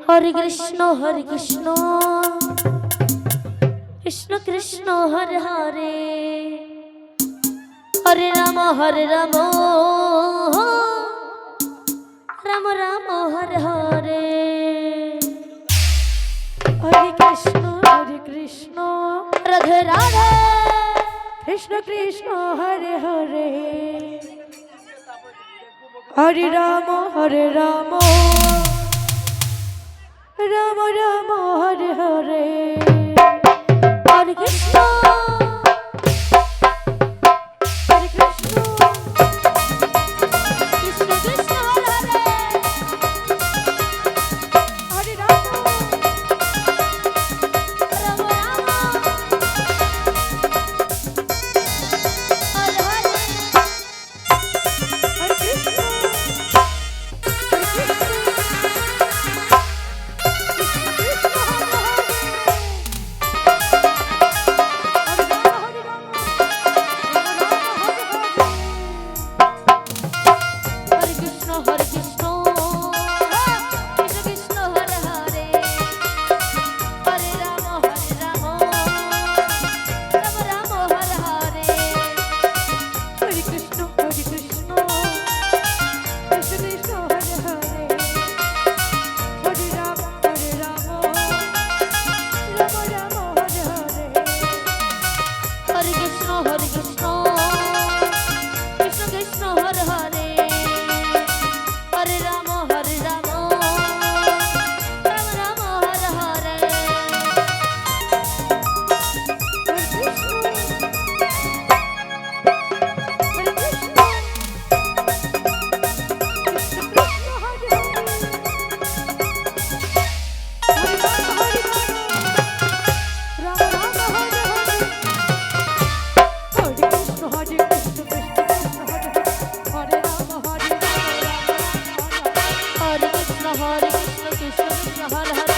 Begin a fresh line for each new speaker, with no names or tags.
Hare Krishna Krishna Krishna Hare Hare, Hare Ram Ram Ram Hare Hare.
Hare Krishna
Radhe Radhe,
Krishna Krishna Hare Hare, Hare Ram Ram Ram Hare Hare.
Hare Krishna Krishna Krishna Hare Hare,
Hare Ram
Ram Ram Hare Hare.
Hare Krishna
Hare Krishna Krishna Krishna Hare Hare, Hare Ram Ram Ram Hare Hare.
Hare Krishna Krishna Krishna Hare Hare, Hare Ram Ram Ram Hare Hare.
Hare Krishna Krishna Krishna Hare Hare, Hare Ram Ram Ram Hare Hare. Hare Krishna Krishna Krishna Hare Hare.